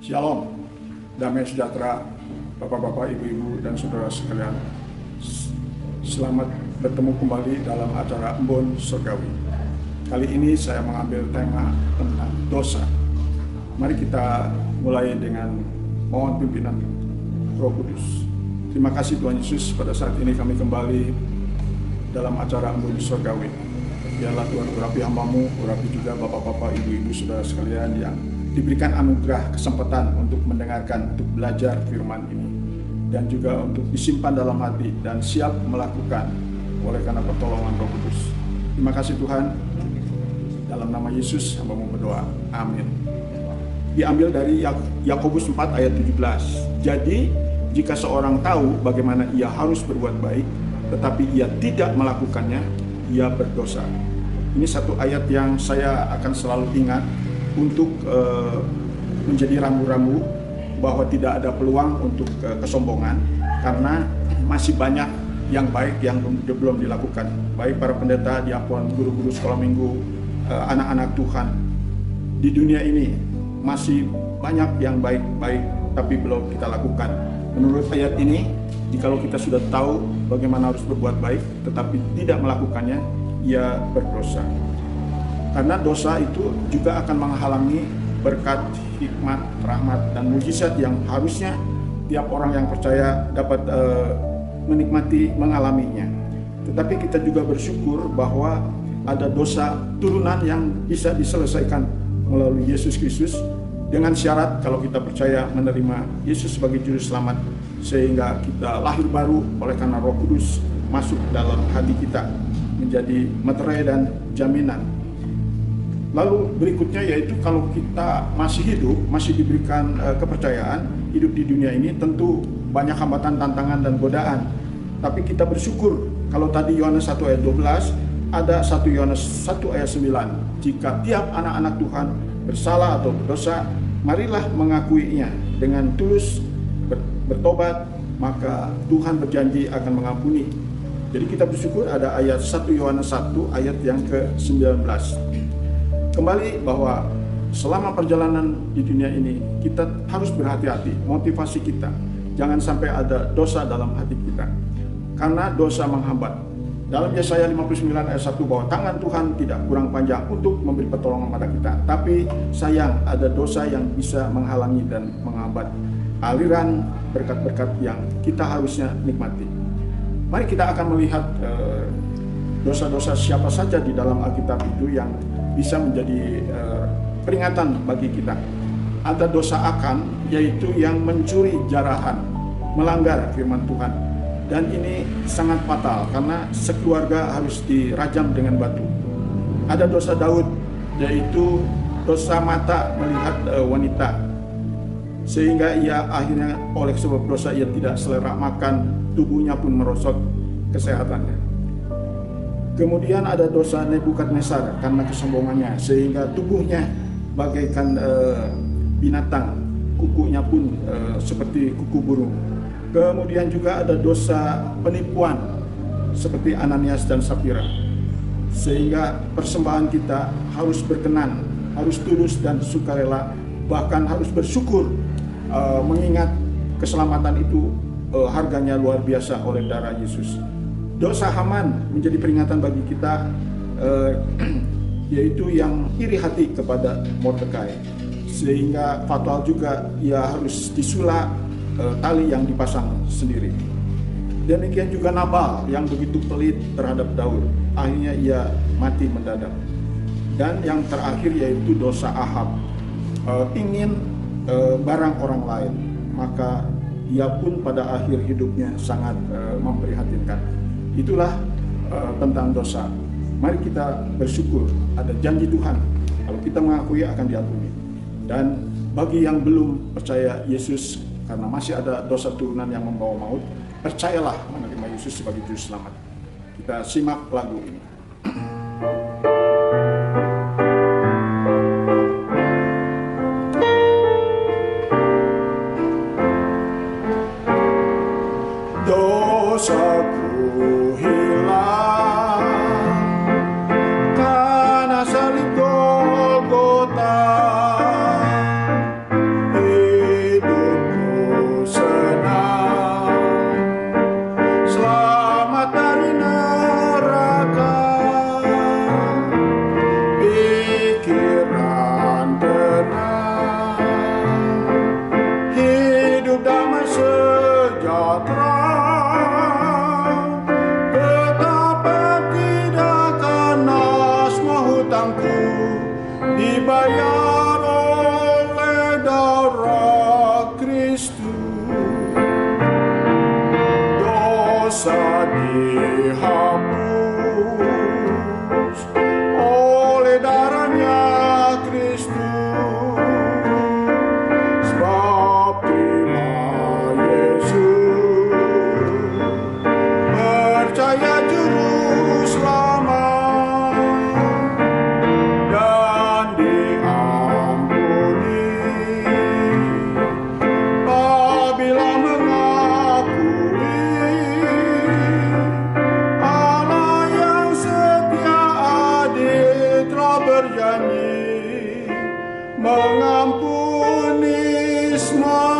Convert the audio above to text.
Shalom, damai sejahtera Bapak-bapak, Ibu-ibu, dan saudara sekalian. Selamat bertemu kembali dalam acara Embun Surgawi. Kali ini saya mengambil tema tentang dosa. Mari kita mulai dengan mohon pimpinan Roh Kudus. Terima kasih Tuhan Yesus, pada saat ini kami kembali dalam acara Embun Surgawi. Biarlah Tuhan urapi hamba-Mu, urapi juga Bapak-bapak, Ibu-ibu, saudara sekalian yang diberikan anugerah kesempatan untuk mendengarkan, untuk belajar firman ini, dan juga untuk disimpan dalam hati dan siap melakukan oleh karena pertolongan Roh Kudus. Terima kasih Tuhan, dalam nama Yesus hamba-Mu berdoa, amin. Diambil dari Yakobus 4 ayat 17. Jadi jika seorang tahu bagaimana ia harus berbuat baik, tetapi ia tidak melakukannya, ia berdosa. Ini satu ayat yang saya akan selalu ingat untuk menjadi rambu-rambu bahwa tidak ada peluang untuk kesombongan, karena masih banyak yang baik yang belum dilakukan, baik para pendeta, diakon, guru-guru sekolah minggu, anak-anak Tuhan. Di dunia ini masih banyak yang baik-baik tapi belum kita lakukan. Menurut ayat ini, jikalau kita sudah tahu bagaimana harus berbuat baik tetapi tidak melakukannya, ia berdosa. Karena dosa itu juga akan menghalangi berkat, hikmat, rahmat, dan mujizat yang harusnya tiap orang yang percaya dapat menikmati, mengalaminya. Tetapi kita juga bersyukur bahwa ada dosa turunan yang bisa diselesaikan melalui Yesus Kristus, dengan syarat kalau kita percaya menerima Yesus sebagai juru selamat, sehingga kita lahir baru oleh karena Roh Kudus masuk dalam hati kita, menjadi materai dan jaminan. Lalu berikutnya yaitu kalau kita masih hidup, masih diberikan kepercayaan hidup di dunia ini, tentu banyak hambatan, tantangan, dan godaan. Tapi kita bersyukur kalau tadi Yohanes 1 ayat 12, ada 1 Yohanes 1 ayat 9. Jika tiap anak-anak Tuhan bersalah atau berdosa, marilah mengakuinya dengan tulus, bertobat, maka Tuhan berjanji akan mengampuni. Jadi kita bersyukur ada ayat 1 Yohanes 1 ayat yang ke-19. Kembali bahwa selama perjalanan di dunia ini kita harus berhati-hati, motivasi kita jangan sampai ada dosa dalam hati kita, karena dosa menghambat. Dalam Yesaya 59 ayat 1 bahwa tangan Tuhan tidak kurang panjang untuk memberi pertolongan pada kita, tapi sayang ada dosa yang bisa menghalangi dan menghambat aliran berkat-berkat yang kita harusnya nikmati. Mari kita akan melihat dosa-dosa siapa saja di dalam Alkitab itu yang bisa menjadi peringatan bagi kita. Ada dosa Akan, yaitu yang mencuri jarahan, melanggar firman Tuhan. Dan ini sangat fatal karena sekeluarga harus dirajam dengan batu. Ada dosa Daud, yaitu dosa mata melihat wanita, sehingga ia akhirnya oleh sebab dosa ia tidak selera makan, tubuhnya pun merosot kesehatannya. Kemudian ada dosa Nebukadnezar karena kesombongannya, sehingga tubuhnya bagaikan binatang, kukunya pun seperti kuku burung. Kemudian juga ada dosa penipuan seperti Ananias dan Safira, sehingga persembahan kita harus berkenan, harus tulus dan sukarela, bahkan harus bersyukur, mengingat keselamatan itu harganya luar biasa oleh darah Yesus. Dosa Haman menjadi peringatan bagi kita, yaitu yang iri hati kepada Mordekai, sehingga fatal juga, ia harus disula tali yang dipasang sendiri. Demikian juga Nabal yang begitu pelit terhadap Daud, akhirnya ia mati mendadak. Dan yang terakhir yaitu dosa Ahab, ingin barang orang lain, maka ia pun pada akhir hidupnya sangat memprihatinkan. Itulah tentang dosa. Mari kita bersyukur, ada janji Tuhan, kalau kita mengakui akan diampuni. Dan bagi yang belum percaya Yesus, karena masih ada dosa turunan yang membawa maut, percayalah menerima Yesus sebagai juru selamat. Kita simak lagu ini. Dosaku hilang karena salib Golgota. dibayar oleh darah Kristus, dosa dihapus oleh darahnya Kristus. Sebab terima Yesus, percaya Juru Selamat, dan diampuni apabila mengakui Allah yang setia adil telah berjanji mengampuni semua